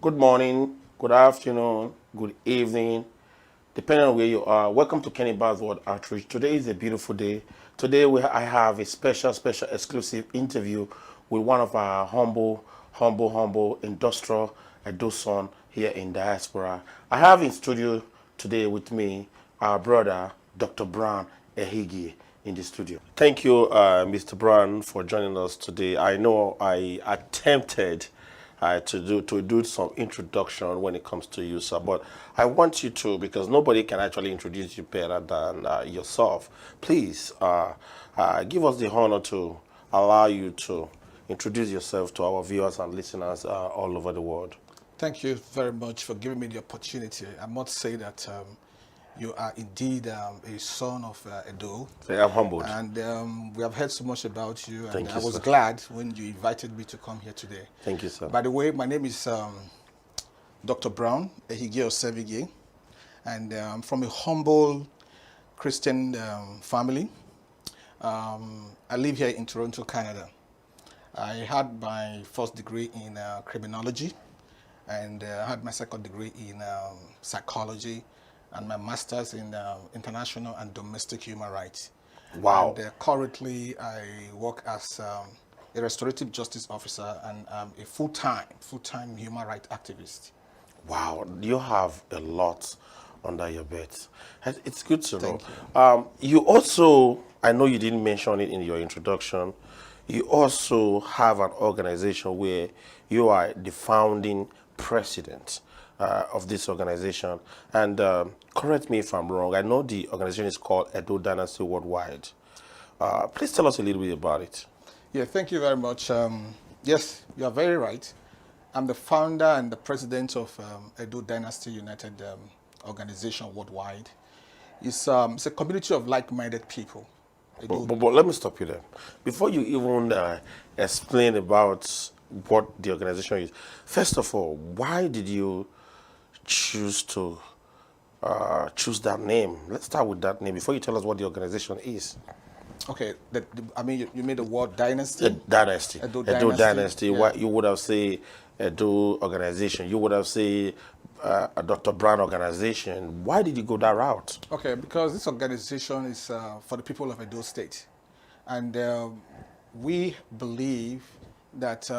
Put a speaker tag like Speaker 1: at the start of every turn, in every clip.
Speaker 1: Good morning, good afternoon, good evening, depending on where you are. Welcome to Kenny Bar's World Outreach. Today is a beautiful day. Today I have a special exclusive interview with one of our humble industrial Edo son here in diaspora. I have in studio today with me our brother, Dr. Brown Ehigi, in the studio. Thank you, Mr. Brown, for joining us today. I know I attempted to do some introduction when it comes to you, sir. But I want you to, because nobody can actually introduce you better than yourself. Please give us the honor to allow you to introduce yourself to our viewers and listeners all over the world.
Speaker 2: Thank you very much for giving me the opportunity. I must say that you are indeed a son of Edo.
Speaker 1: I'm humbled.
Speaker 2: And we have heard so much about you.
Speaker 1: Thank
Speaker 2: And
Speaker 1: you,
Speaker 2: I was
Speaker 1: sir.
Speaker 2: glad when you invited me to come here today.
Speaker 1: Thank you, sir.
Speaker 2: By the way, my name is Dr. Brown Ehigi Osevige. And I'm from a humble Christian family. I live here in Toronto, Canada. I had my first degree in criminology, and I had my second degree in psychology, and my master's in international and domestic human rights.
Speaker 1: Wow.
Speaker 2: And currently, I work as a restorative justice officer and a full-time human rights activist.
Speaker 1: Wow, you have a lot under your belt. It's good to know.
Speaker 2: Thank
Speaker 1: You also, I know you didn't mention it in your introduction, you also have an organization where you are the founding president of this organization. And correct me if I'm wrong, I know the organization is called Edo Dynasty Worldwide. Please tell us a little bit about it.
Speaker 2: Yeah, thank you very much. Yes, you are very right. I'm the founder and the president of Edo Dynasty United organization worldwide. It's a community of like-minded people.
Speaker 1: But let me stop you there. Before you even explain about what the organization is, first of all, why did you choose to choose that name? Let's start with that name before you tell us what the organization is.
Speaker 2: Okay, I mean, you made the word dynasty.
Speaker 1: Dynasty.
Speaker 2: Edo
Speaker 1: Edo Dynasty.
Speaker 2: Yeah.
Speaker 1: What you would have said Edo organization. You would have said a Dr. Brown organization. Why did you go that route?
Speaker 2: Okay, because this organization is for the people of Edo State. And we believe that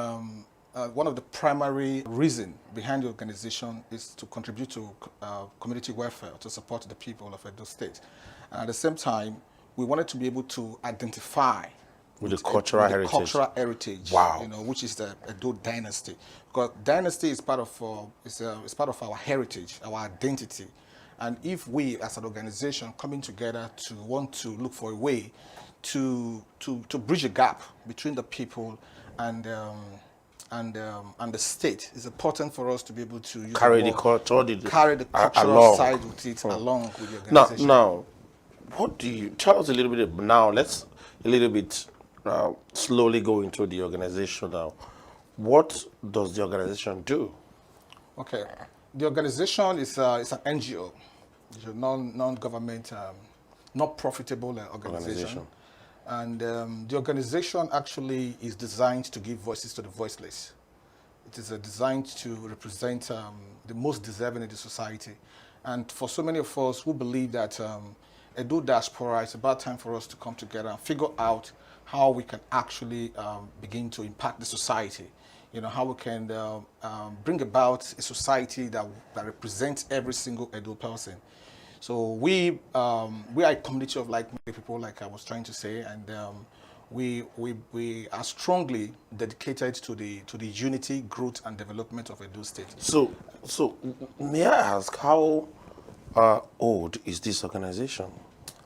Speaker 2: one of the primary reasons behind the organization is to contribute to community welfare, to support the people of Edo State. And at the same time, we wanted to be able to identify
Speaker 1: with the cultural heritage.
Speaker 2: Cultural heritage,
Speaker 1: wow.
Speaker 2: Which is the Edo Dynasty. Because dynasty is part of it's part of our heritage, our identity. And if we, as an organization, coming together to want to look for a way to bridge a gap between the people and the state, it's important for us to be able to use
Speaker 1: carry the cultural
Speaker 2: cultural side with it along with the organization.
Speaker 1: Now, what do you tell us a little bit now? Let's a little bit slowly go into the organization now. What does the organization do?
Speaker 2: Okay, the organization is it's an NGO, it's a non-government, not profitable organization. And the organization actually is designed to give voices to the voiceless. It is designed to represent the most deserving in the society. And for so many of us who believe that Edo diaspora, it's about time for us to come together and figure out how we can actually begin to impact the society. You know, how we can bring about a society that represents every single Edo person. So we are a community of like-minded people, like I was trying to say, and we are strongly dedicated to the unity, growth, and development of Edo State.
Speaker 1: So may I ask, how old is this organization?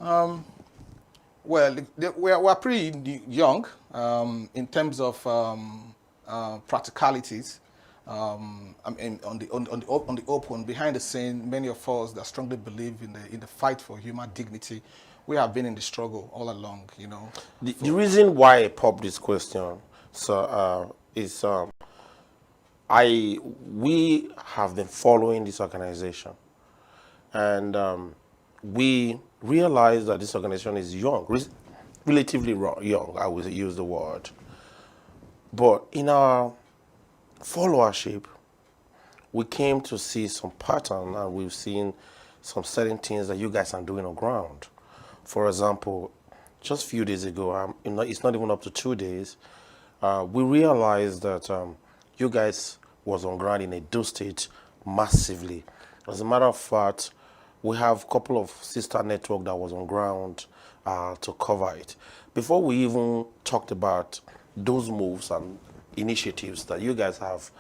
Speaker 2: Well, we are pretty young in terms of practicalities. I mean, on the open, behind the scene, many of us that strongly believe in the fight for human dignity, we have been in the struggle all along. You know,
Speaker 1: the reason why I popped this question, sir, is we have been following this organization, and we realize that this organization is young, relatively young. I would use the word, but in our followership, we came to see some pattern, and we've seen some certain things that you guys are doing on ground. For example, just a few days ago, it's not even up to 2 days, we realized that you guys was on ground in Edo State massively. As a matter of fact, we have a couple of sister network that was on ground to cover it. Before we even talked about those moves and initiatives that you guys have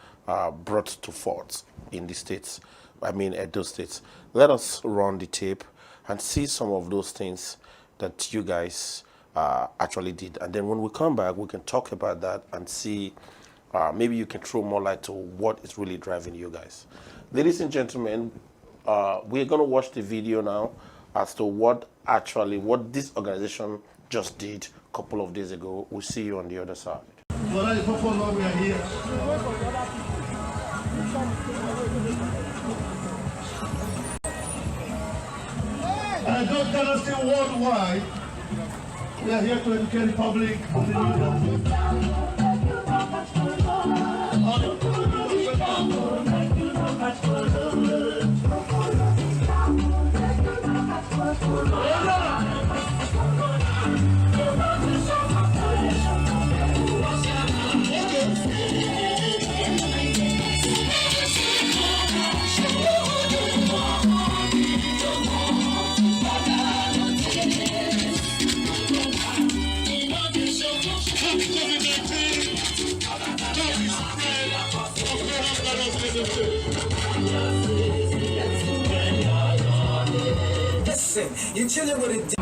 Speaker 1: brought to forth in the states, I mean Edo States, let us run the tape and see some of those things that you guys actually did. And then when we come back, we can talk about that and see, maybe you can throw more light to what is really driving you guys. Ladies and gentlemen, we're going to watch the video now as to what this organization just did a couple of days ago. We'll see you on the other side.
Speaker 3: What is the purpose why we are here? Edo Dynasty worldwide, we are here to educate the public on the new government.
Speaker 4: Listen, you're chilling with a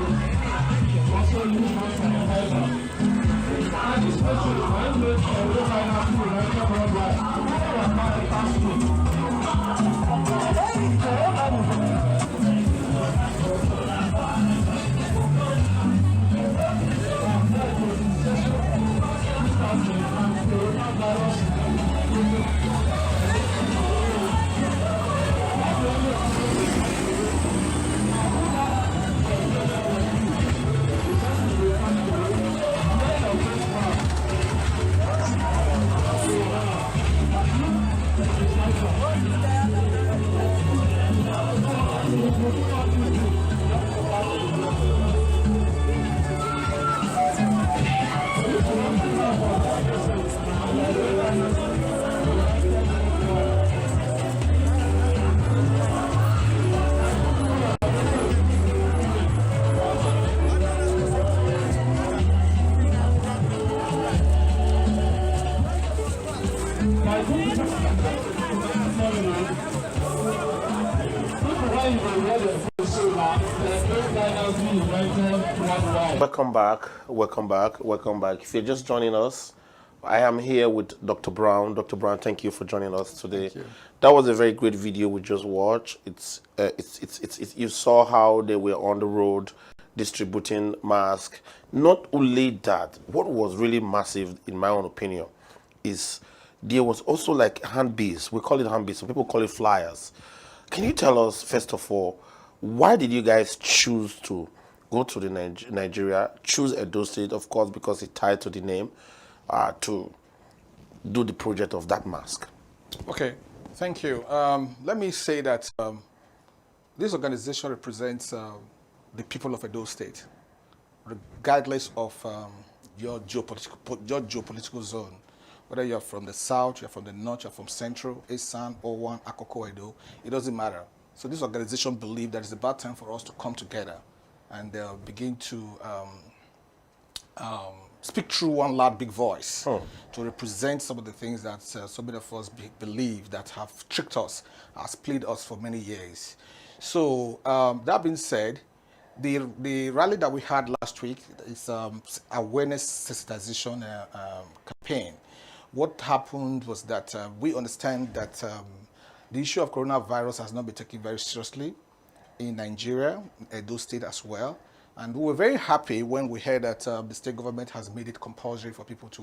Speaker 1: Welcome back, welcome back, welcome back. If you're just joining us, I am here with Dr. Brown. Dr. Brown, thank you for joining us today. That was a very great video we just watched. You saw how they were on the road distributing masks. Not only that, what was really massive, in my own opinion, is there was also like handbills. We call it handbills. Some people call it flyers. Can you tell us, first of all, why did you guys choose to go to the Nigeria, choose Edo State, of course, because it's tied to the name, to do the project of that mask?
Speaker 2: Okay, thank you. Let me say that this organization represents the people of Edo State, regardless of your geopolitical zone. Whether you're from the south, you're from the north, you're from central, Esan, Owan, Akoko, Edo, it doesn't matter. So this organization believes that it's about time for us to come together and begin to speak through one loud, big voice to represent some of the things that so many of us believe that have tricked us, has played us for many years. So that being said, the rally that we had last week is awareness sensitization campaign. What happened was that we understand that the issue of coronavirus has not been taken very seriously in Nigeria, Edo State as well. And we were very happy when we heard that the state government has made it compulsory for people to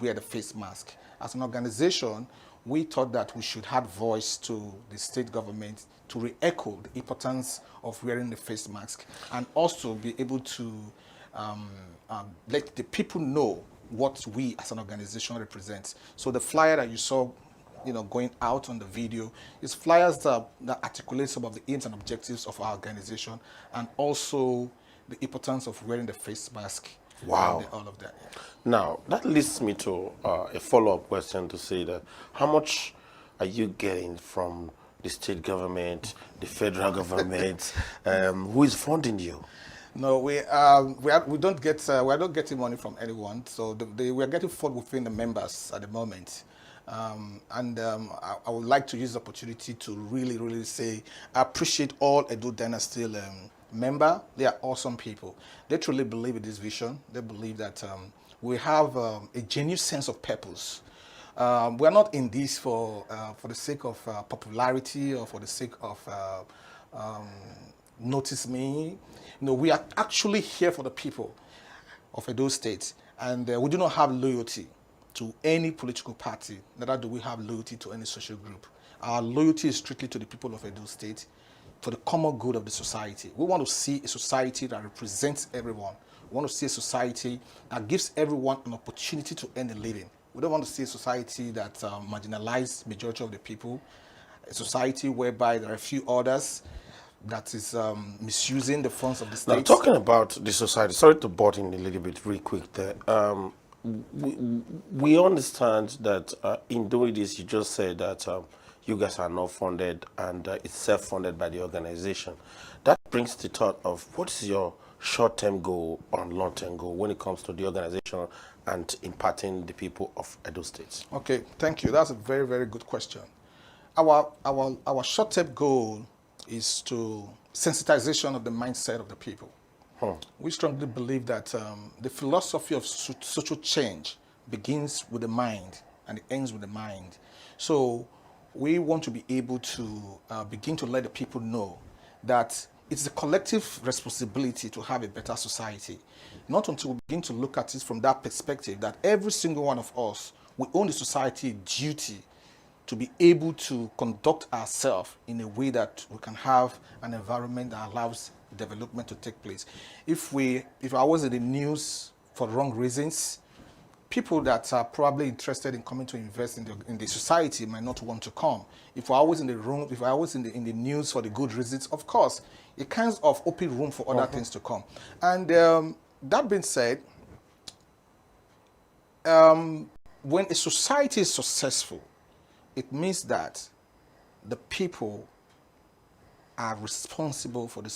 Speaker 2: wear the face mask. As an organization, we thought that we should add voice to the state government to re-echo the importance of wearing the face mask and also be able to let the people know what we as an organization represents. So the flyer that you saw going out on the video. It's flyers that articulate some of the aims and objectives of our organization, and also the importance of wearing the face mask.
Speaker 1: Wow.
Speaker 2: And all of that. Yeah.
Speaker 1: Now, that leads me to a follow-up question to say that how much are you getting from the state government, the federal government? Who is funding you?
Speaker 2: No, we don't get we are not getting money from anyone. So we are getting fund within the members at the moment. I would like to use the opportunity to really say I appreciate all Edo Dynasty member. They are awesome people. They truly believe in this vision. They believe that we have a genuine sense of purpose. We are not in this for the sake of popularity or for the sake of notice me. No, we are actually here for the people of Edo State, and we do not have loyalty to any political party. Neither do we have loyalty to any social group. Our loyalty is strictly to the people of Edo State, for the common good of the society. We want to see a society that represents everyone. We want to see a society that gives everyone an opportunity to earn a living. We don't want to see a society that marginalizes majority of the people, a society whereby there are a few others that is misusing the funds of the state.
Speaker 1: Now, talking about the society, sorry to butt in a little bit real quick there. We understand that in doing this, you just said that you guys are not funded and it's self-funded by the organization. That brings the thought of what is your short-term goal or long-term goal when it comes to the organization and impacting the people of Edo State?
Speaker 2: Okay, thank you. That's a very, very good question. Our short-term goal is to sensitization of the mindset of the people. We strongly believe that the philosophy of social change begins with the mind and it ends with the mind. So we want to be able to begin to let the people know that it's a collective responsibility to have a better society. Not until we begin to look at it from that perspective that every single one of us, we own the society duty to be able to conduct ourselves in a way that we can have an environment that allows development to take place. If I was in the news for wrong reasons, people that are probably interested in coming to invest in the society might not want to come. If I was in the room, if I was in the news for the good reasons, of course, it kinds of open room for other things to come. And that being said, when a society is successful, it means that the people are responsible for the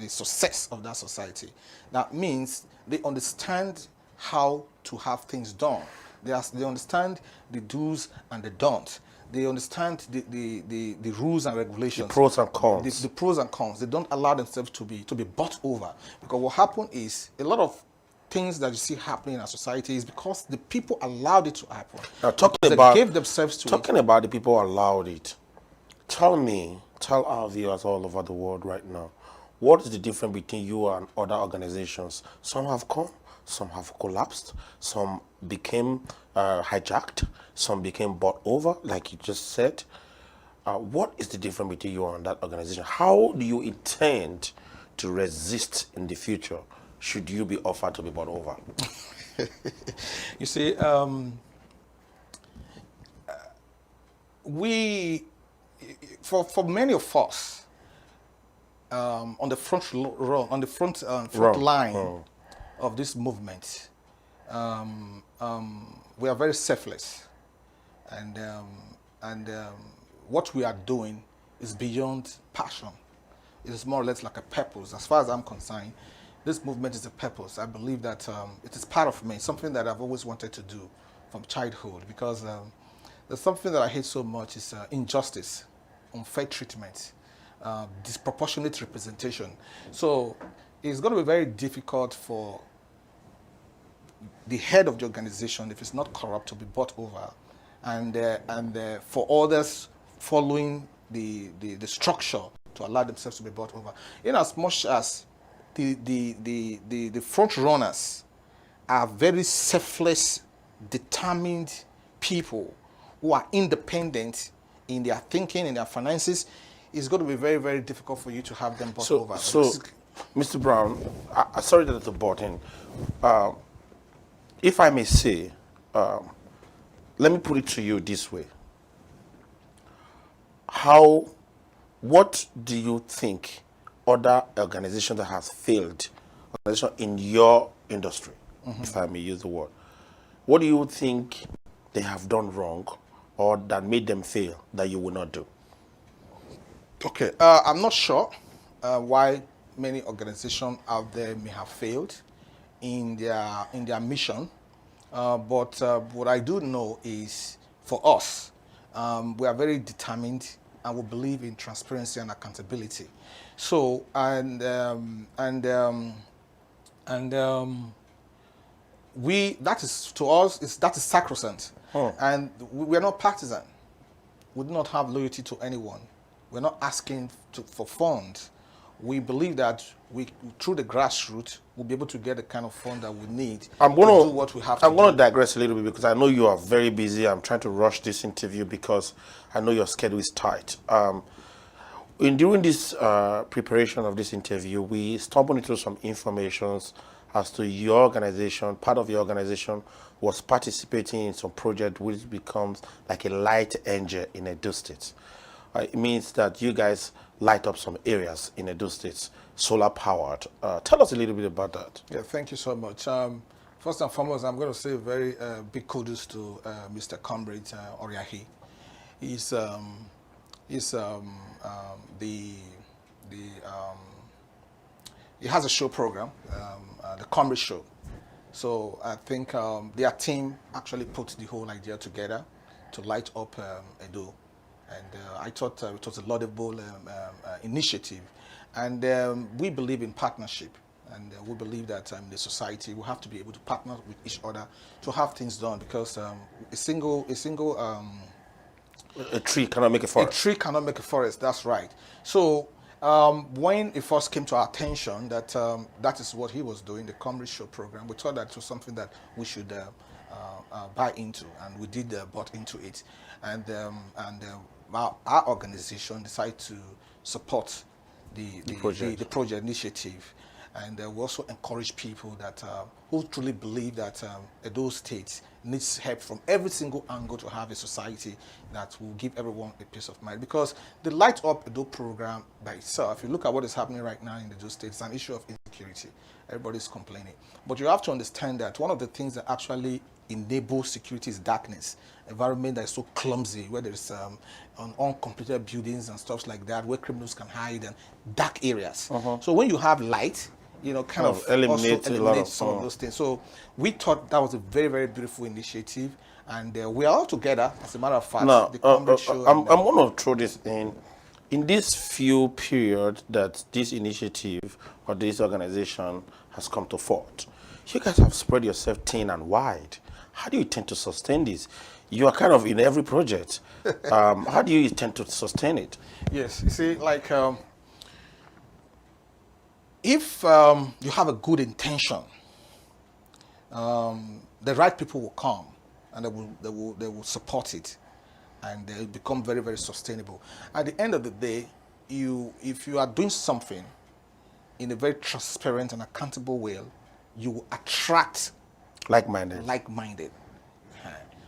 Speaker 2: success of that society. That means they understand how to have things done. They understand the do's and the don'ts. They understand the rules and regulations.
Speaker 1: The pros and cons.
Speaker 2: The pros and cons. They don't allow themselves to be bought over. Because what happened is a lot of things that you see happening in our society is because the people allowed it to happen.
Speaker 1: Now, talking
Speaker 2: gave themselves to
Speaker 1: talking about the people who allowed it, tell our viewers all over the world right now, what is the difference between you and other organizations? Some have come, some have collapsed, some became hijacked, some became bought over, like you just said. What is the difference between you and that organization? How do you intend to resist in the future should you be offered to be bought over?
Speaker 2: You see, for many of us, on the front line of this movement, we are very selfless, and what we are doing is beyond passion. It is more or less like a purpose. As far as I'm concerned, this movement is a purpose. I believe that it is part of me, something that I've always wanted to do from childhood, because there's something that I hate so much is injustice, unfair treatment, disproportionate representation. So it's going to be very difficult for the head of the organization, if it's not corrupt, to be bought over, and for others following the structure to allow themselves to be bought over. In as much as the front runners are very selfless, determined people who are independent in their thinking, in their finances, it's going to be very, very difficult for you to have them bought over.
Speaker 1: So, Mr. Brown, sorry that the button. If I may say, let me put it to you this way. how, what do you think other organizations that has failed, organization in your industry, if I may use the word, what do you think they have done wrong or that made them fail that you will not do?
Speaker 2: Okay, I'm not sure why many organizations out there may have failed in their mission, but what I do know is for us, we are very determined and we believe in transparency and accountability. So we that is to us is that is sacrosanct, and we are not partisan. We do not have loyalty to anyone. We're not asking for funds. We believe that we, through the grassroots, we'll be able to get the kind of fund that we need to do what we have to do.
Speaker 1: I'm going to digress a little bit because I know you are very busy. I'm trying to rush this interview because I know your schedule is tight. During this preparation of this interview, we stumbled into some informations as to your organization. Part of your organization was participating in some project which becomes like a light engine in Edo State. It means that you guys light up some areas in Edo State, solar powered. Tell us a little bit about that.
Speaker 2: Yeah, thank you so much. First and foremost, I'm going to say very big kudos to Mr. Comrade Oriahi. He has a show program, the Comrade Show. So I think their team actually put the whole idea together to light up Edo. And I thought it was a laudable initiative. And we believe in partnership. And we believe that in the society, we have to be able to partner with each other to have things done. Because a
Speaker 1: tree cannot make a forest.
Speaker 2: A tree cannot make a forest, that's right. So when it first came to our attention that that is what he was doing, the Comrade Show program, we thought that it was something that we should buy into. And we did bought into it. And our organization decided to support the project initiative, and we also encourage people that who truly believe that Edo State needs help from every single angle to have a society that will give everyone a peace of mind. Because the Light Up Edo program by itself, if you look at what is happening right now in Edo State, it's an issue of insecurity. Everybody's complaining, but you have to understand that one of the things that actually enable security is darkness. Environment that is so clumsy, where there's uncompleted buildings and stuff like that, where criminals can hide, and dark areas. So when you have light, you know, kind of eliminate some of those things. So we thought that was a very, very beautiful initiative, and we are all together. As a matter of fact,
Speaker 1: now,
Speaker 2: the Comrade Show.
Speaker 1: I'm going to throw this in. In this few period that this initiative or this organization has come to forth, you guys have spread yourself thin and wide. How do you intend to sustain this? You are kind of in every project. How do you intend to sustain it?
Speaker 2: Yes, you see, like if you have a good intention, the right people will come and they will support it, and they will become very, very sustainable. At the end of the day, if you are doing something in a very transparent and accountable way, you will attract like-minded.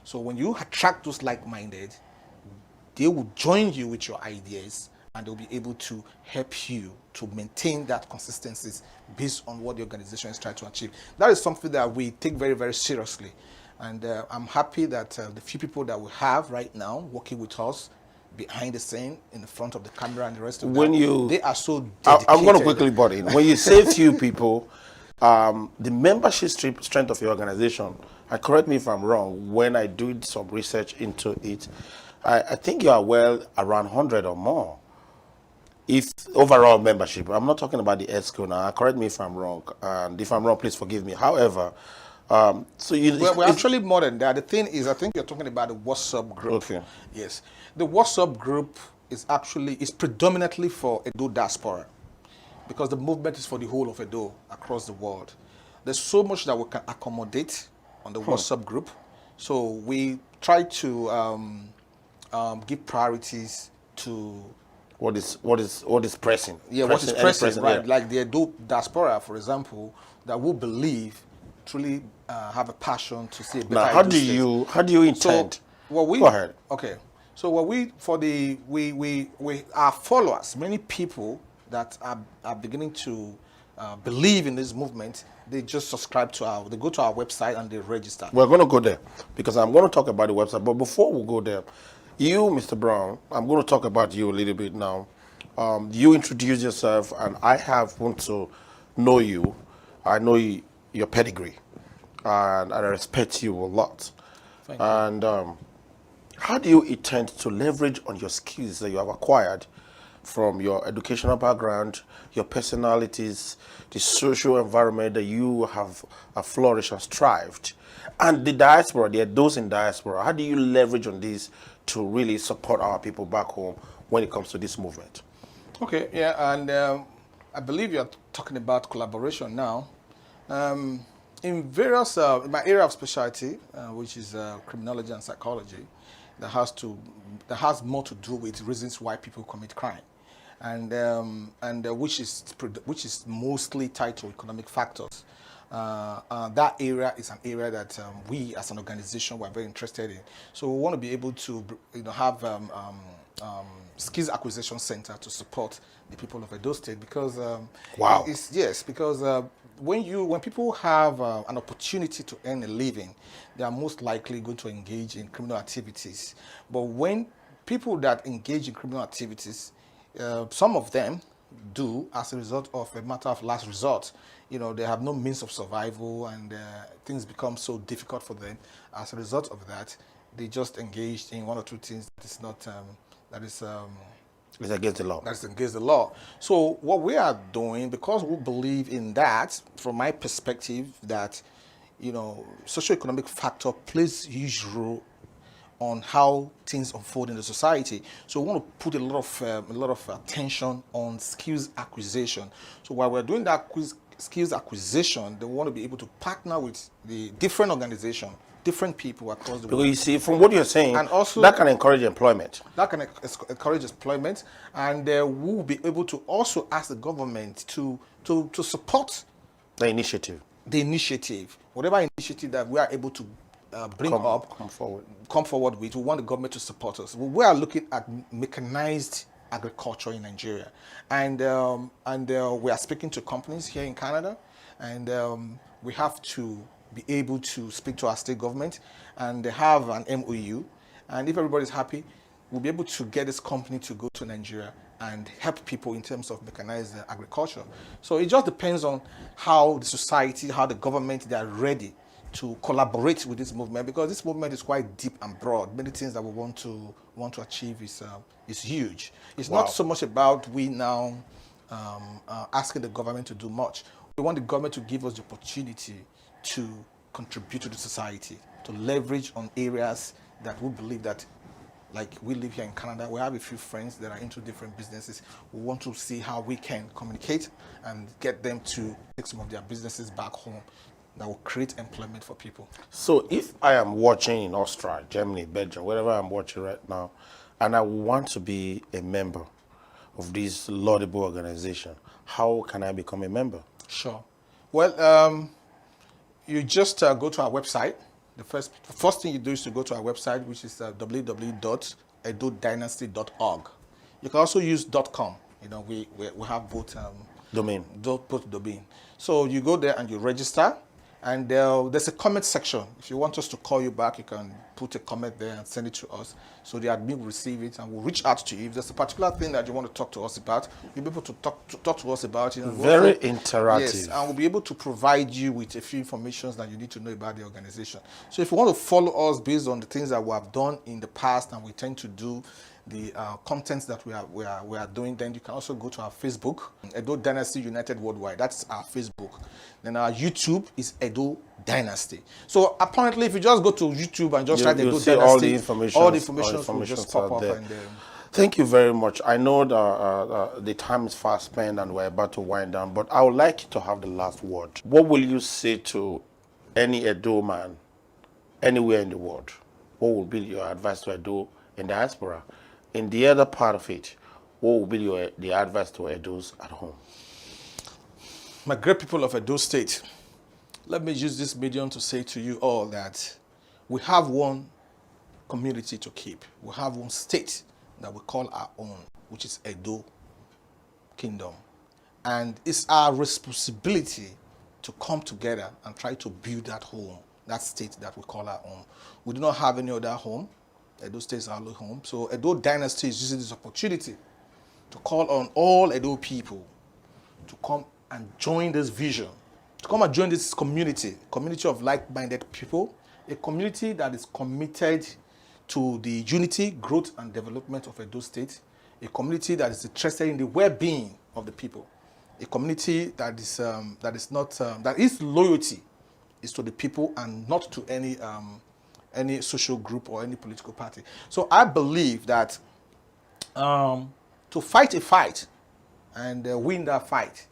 Speaker 2: So when you attract those like-minded, they will join you with your ideas, and they'll be able to help you to maintain that consistency based on what the organization is trying to achieve. That is something that we take very, very seriously. And I'm happy that the few people that we have right now working with us behind the scene, in the front of the camera, and the rest of them, they are so dedicated.
Speaker 1: I'm going to quickly butt in. When you say few people, the membership strength of your organization, and correct me if I'm wrong, when I do some research into it, I think you are well around 100 or more. If overall membership, I'm not talking about the ESCO now, correct me if I'm wrong, and if I'm wrong, please forgive me. However,
Speaker 2: we're actually more than that. The thing is, I think you're talking about the WhatsApp group.
Speaker 1: Okay.
Speaker 2: Yes. The WhatsApp group is predominantly for Edo diaspora, because the movement is for the whole of Edo across the world. There's so much that we can accommodate on the WhatsApp group. So we try to give priorities to
Speaker 1: what is pressing.
Speaker 2: Yeah, what is pressing, right? Yeah. Like the Edo diaspora, for example, that will believe, truly have a passion to see a better.
Speaker 1: Now, how do you intend?
Speaker 2: So,
Speaker 1: go ahead.
Speaker 2: Okay, So what we our followers, many people that are beginning to believe in this movement, they just subscribe to they go to our website and they register.
Speaker 1: We're going to go there because I'm going to talk about the website. But before we go there, you, Mr. Brown, I'm going to talk about you a little bit now. You introduce yourself, and I want to know you. I know your pedigree, and I respect you a lot.
Speaker 2: Thank you.
Speaker 1: And how do you intend to leverage on your skills that you have acquired from your educational background, your personalities, the social environment that you have flourished and thrived, and the diaspora, there are those in diaspora? How do you leverage on this to really support our people back home when it comes to this movement?
Speaker 2: Okay, yeah, and I believe you're talking about collaboration now. In various, in my area of specialty, which is criminology and psychology, that has more to do with reasons why people commit crime, and which is mostly tied to economic factors. That area is an area that we as an organization were very interested in. So we want to be able to have skills acquisition center to support the people of Edo State because
Speaker 1: Wow.
Speaker 2: because when people have an opportunity to earn a living, they are most likely going to engage in criminal activities. But when people that engage in criminal activities, some of them do as a result of a matter of last resort. They have no means of survival, and things become so difficult for them. As a result of that, they just engaged in one or two things that is not
Speaker 1: It's against the law.
Speaker 2: that's against the law. So what we are doing, because we believe in that, from my perspective, that socioeconomic factor plays a huge role on how things unfold in the society. So we want to put a lot of attention on skills acquisition. So while we're doing that skills acquisition, they want to be able to partner with the different organizations, different people across the
Speaker 1: Because
Speaker 2: world.
Speaker 1: you see, from what you're saying,
Speaker 2: And also-
Speaker 1: that can encourage employment.
Speaker 2: That can encourage employment, and we'll be able to also ask the government to support
Speaker 1: The initiative.
Speaker 2: the initiative, whatever initiative that we are able to
Speaker 1: Come forward.
Speaker 2: with. We want the government to support us. We are looking at mechanized agriculture in Nigeria, and we are speaking to companies here in Canada, and we have to be able to speak to our state government, and they have an MOU, and if everybody's happy, we'll be able to get this company to go to Nigeria and help people in terms of mechanized agriculture. So it just depends on how the society, how the government, they are ready to collaborate with this movement, because this movement is quite deep and broad. Many things that we want to achieve is huge. It's
Speaker 1: Wow.
Speaker 2: not so much about we now asking the government to do much. We want the government to give us the opportunity to contribute to the society, to leverage on areas that we believe that, like we live here in Canada, we have a few friends that are into different businesses. We want to see how we can communicate and get them to take some of their businesses back home that will create employment for people.
Speaker 1: So if I am watching in Austria, Germany, Belgium, wherever I'm watching right now, and I want to be a member of this laudable organization, how can I become a member?
Speaker 2: Sure. Well, you just go to our website. The first thing you do is to go to our website, which is www.edodynasty.org. You can also use .com. We have both
Speaker 1: Domain.
Speaker 2: both domain. So you go there and you register, and there's a comment section. If you want us to call you back, you can put a comment there and send it to us. So the admin will receive it and will reach out to you. If there's a particular thing that you want to talk to us about, you'll be able to talk to us about it.
Speaker 1: Very interactive.
Speaker 2: Yes, and we'll be able to provide you with a few information that you need to know about the organization. So if you want to follow us based on the things that we have done in the past and we tend to do, the contents that we are doing, then you can also go to our Facebook, Edo Dynasty United Worldwide. That's our Facebook. Then our YouTube is Edo Dynasty. So apparently, if you just go to YouTube and just write Edo
Speaker 1: see
Speaker 2: Dynasty,
Speaker 1: all the information
Speaker 2: will just pop up.
Speaker 1: there.
Speaker 2: And
Speaker 1: Thank you very much. I know that the time is fast spent and we're about to wind down, but I would like you to have the last word. What will you say to any Edo man anywhere in the world? What will be your advice to Edo in diaspora? In the other part of it, what will be the advice to Edos at home?
Speaker 2: my great people of Edo State, let me use this medium to say to you all that we have one community to keep. We have one state that we call our own, which is Edo Kingdom. And it's our responsibility to come together and try to build that home, that state that we call our own. We do not have any other home. Edo State is our only home. So Edo Dynasty is using this opportunity to call on all Edo people to come and join this vision, to come and join this community of like-minded people, a community that is committed to the unity, growth, and development of Edo State, a community that is interested in the well-being of the people, a community that is loyalty is to the people and not to any social group or any political party. So I believe that to fight a fight and win that fight,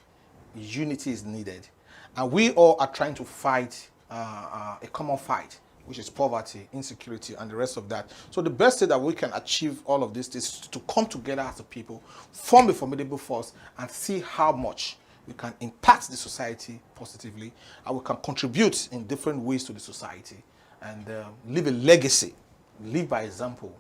Speaker 2: unity is needed. And we all are trying to fight a common fight, which is poverty, insecurity, and the rest of that. So the best way that we can achieve all of this is to come together as a people, form a formidable force, and see how much we can impact the society positively, and we can contribute in different ways to the society, and leave a legacy, live by example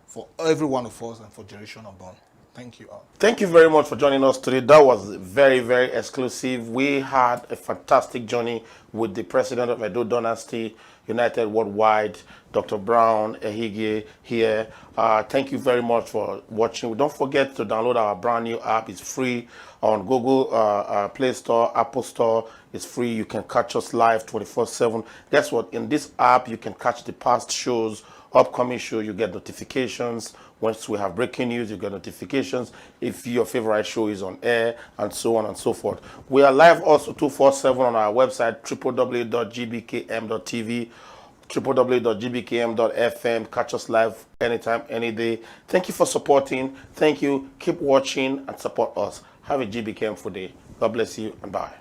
Speaker 2: for every one of us and for generation unborn. Thank you all.
Speaker 1: Thank you very much for joining us today. That was very, very exclusive. We had a fantastic journey with the president of Edo Dynasty United Worldwide, Dr. Brown Ehige here. Thank you very much for watching. Don't forget to download our brand new app. It's free on Google Play Store, Apple Store. It's free. You can catch us live 24/7. Guess what? In this app, you can catch the past shows, upcoming show. You get notifications. Once we have breaking news, you get notifications if your favorite show is on air, and so on and so forth. We are live also 24/7 on our website, www.gbkm.tv, www.gbkm.fm. Catch us live anytime, any day. Thank you for supporting. Thank you. Keep watching and support us. Have a GBKM for day. God bless you and bye.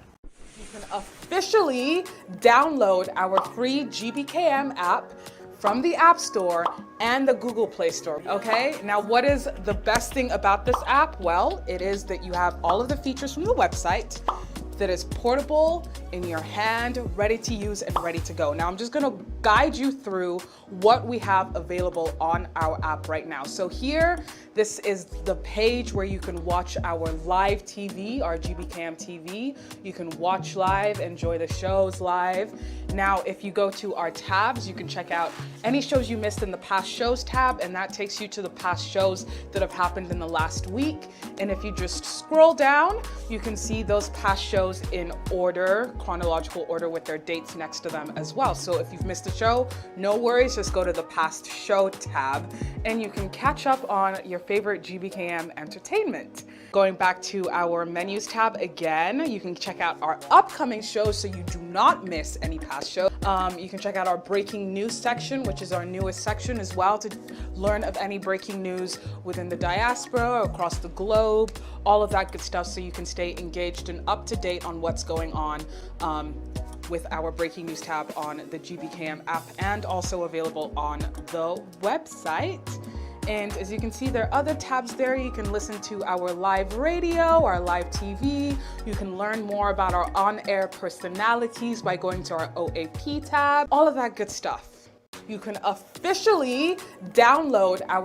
Speaker 5: You can officially download our free GBKM app from the App Store and the Google Play Store, okay? Now, what is the best thing about this app? Well, it is that you have all of the features from the website that is portable, in your hand, ready to use and ready to go. Now, I'm just gonna guide you through what we have available on our app right now. So here, this is the page where you can watch our live TV, our GBKM TV. You can watch live, enjoy the shows live. Now, if you go to our tabs, you can check out any shows you missed in the past shows tab, and that takes you to the past shows that have happened in the last week. And if you just scroll down, you can see those past shows in order, chronological order, with their dates next to them as well. So if you've missed a show, no worries, just go to the past show tab and you can catch up on your favorite GBKM entertainment. Going back to our menus tab again, you can check out our upcoming shows so you do not miss any past shows. You can check out our breaking news section, which is our newest section as well, to learn of any breaking news within the diaspora, across the globe, all of that good stuff, so you can stay engaged and up to date on what's going on with our breaking news tab on the GBKM app, and also available on the website. And as you can see, there are other tabs there. You can listen to our live radio, our live TV. You can learn more about our on-air personalities by going to our OAP tab, all of that good stuff. You can officially download our